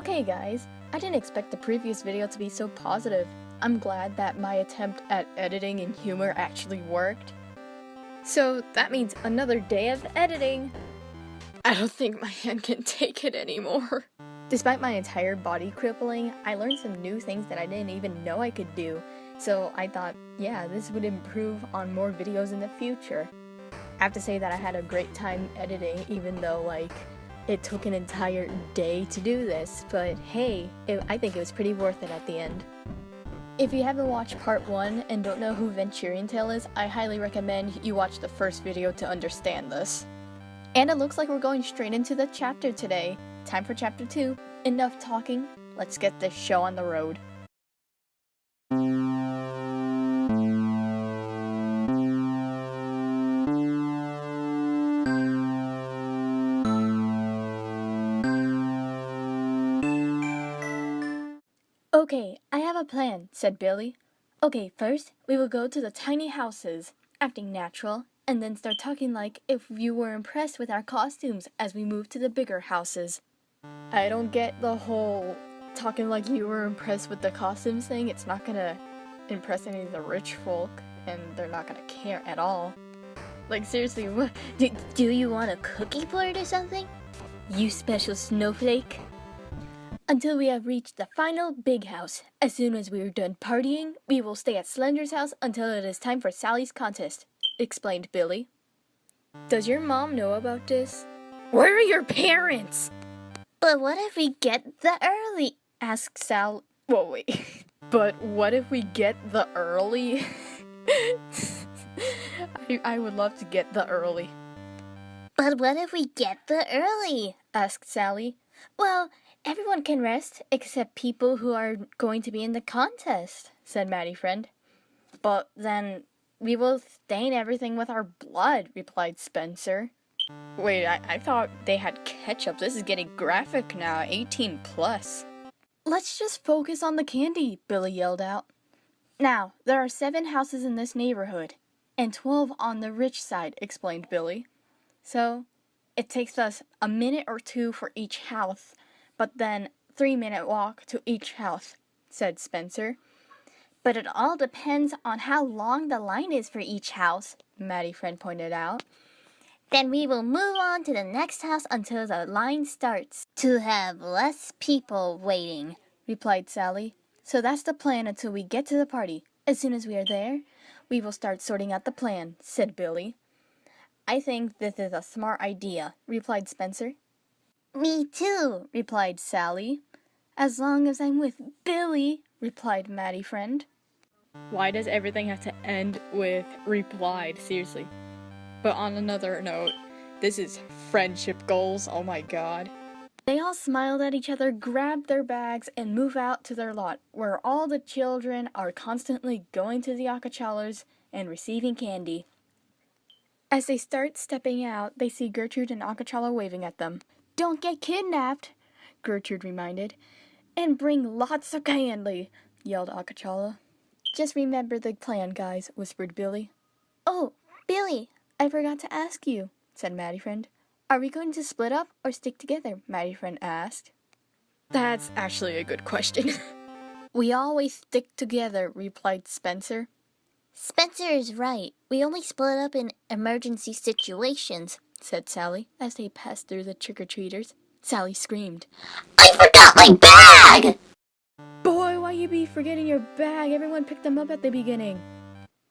Okay guys, I didn't expect the previous video to be so positive. I'm glad that my attempt at editing and humor actually worked. So that means another day of editing. I don't think my hand can take it anymore. Despite my entire body crippling, I learned some new things that I didn't even know I could do. So I thought, yeah, this would improve on more videos in the future. I have to say that I had a great time editing, even though it took an entire day to do this, but hey, I think it was pretty worth it at the end. If you haven't watched part 1 and don't know who Venturiantale is, I highly recommend you watch the first video to understand this. And it looks like we're going straight into the chapter today. Time for chapter 2. Enough talking, let's get this show on the road. Okay, I have a plan, said Billy. Okay, first, we will go to the tiny houses, acting natural, and then start talking like if you were impressed with our costumes as we move to the bigger houses. I don't get the whole talking like you were impressed with the costumes thing. It's not gonna impress any of the rich folk, and they're not gonna care at all. Like, seriously, what? Do you want a cookie plate or something? You special snowflake? Until we have reached the final big house. As soon as we are done partying, we will stay at Slender's house until it is time for Sally's contest, explained Billy. Does your mom know about this? Where are your parents? But what if we get the early? Asked Sal. Whoa, wait. But what if we get the early? I would love to get the early. But what if we get the early? Asked Sally. Well, everyone can rest except people who are going to be in the contest, said Maddie Friend. But then we will stain everything with our blood, replied Spencer. Wait, I thought they had ketchup. This is getting graphic now, 18 plus. Let's just focus on the candy, Billy yelled out. Now, there are 7 houses in this neighborhood, and 12 on the rich side, explained Billy. So, it takes us a minute or 2 for each house, but then 3-minute walk to each house, said Spencer. But it all depends on how long the line is for each house, Maddie Friend pointed out. Then we will move on to the next house until the line starts, to have less people waiting, replied Sally. So that's the plan until we get to the party. As soon as we are there, we will start sorting out the plan, said Billy. I think this is a smart idea, replied Spencer. Me too, replied Sally. As long as I'm with Billy, replied Maddie Friend. Why does everything have to end with replied? Seriously. But on another note, this is friendship goals, oh my god. They all smiled at each other, grabbed their bags, and moved out to their lot, where all the children are constantly going to the Acapulcos and receiving candy. As they start stepping out, they see Gertrude and Acapulco waving at them. Don't get kidnapped, Gertrude reminded. And bring lots of candy, yelled Acapulco. Just remember the plan, guys, whispered Billy. Oh, Billy, I forgot to ask you, said Maddie Friend. Are we going to split up or stick together? Maddie Friend asked. That's actually a good question. We always stick together, replied Spencer. Spencer is right. We only split up in emergency situations, said Sally as they passed through the trick-or-treaters. Sally screamed, I forgot my bag! Boy, why you be forgetting your bag? Everyone picked them up at the beginning.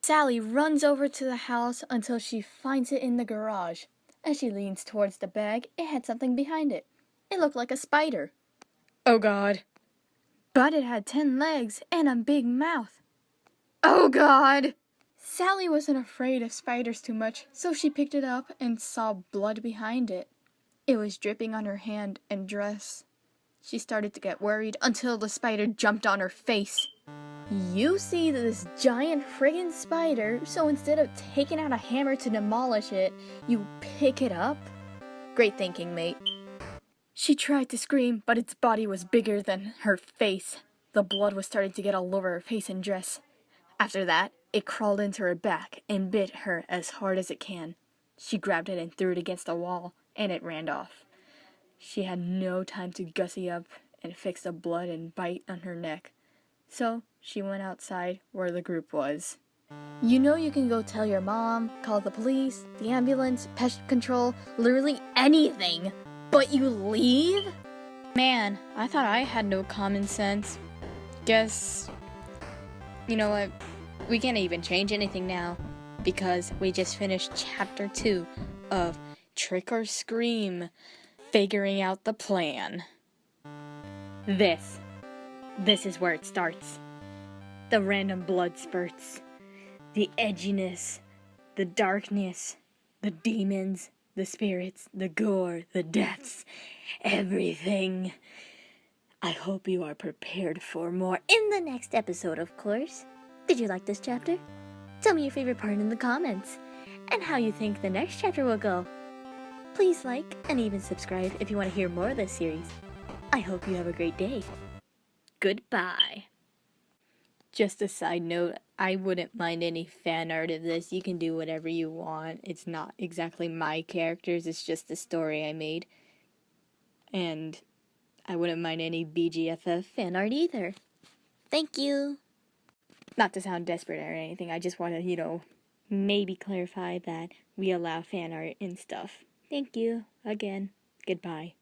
Sally runs over to the house until she finds it in the garage. As she leans towards the bag, it had something behind it. It looked like a spider. Oh god. But it had 10 legs and a big mouth. Oh god! Sally wasn't afraid of spiders too much, so she picked it up and saw blood behind it. It was dripping on her hand and dress. She started to get worried until the spider jumped on her face. You see this giant friggin' spider, so instead of taking out a hammer to demolish it, you pick it up? Great thinking, mate. She tried to scream, but its body was bigger than her face. The blood was starting to get all over her face and dress. After that, it crawled into her back and bit her as hard as it can. She grabbed it and threw it against the wall, and it ran off. She had no time to gussy up and fix the blood and bite on her neck. So she went outside where the group was. You know you can go tell your mom, call the police, the ambulance, pest control, literally anything, but you leave? Man, I thought I had no common sense. Guess, you know what, we can't even change anything now, because we just finished chapter 2 of Trick or Scream, figuring out the plan. This is where it starts. The random blood spurts, the edginess, the darkness, the demons, the spirits, the gore, the deaths, everything. I hope you are prepared for more In the next episode, of course. Did you like this chapter? Tell me your favorite part in the comments, and how you think the next chapter will go. Please like and even subscribe if you want to hear more of this series. I hope you have a great day. Goodbye. Just a side note, I wouldn't mind any fan art of this. You can do whatever you want. It's not exactly my characters, it's just the story I made. And I wouldn't mind any BGFF fan art either. Thank you. Not to sound desperate or anything, I just want to, maybe clarify that we allow fan art and stuff. Thank you. Again, goodbye.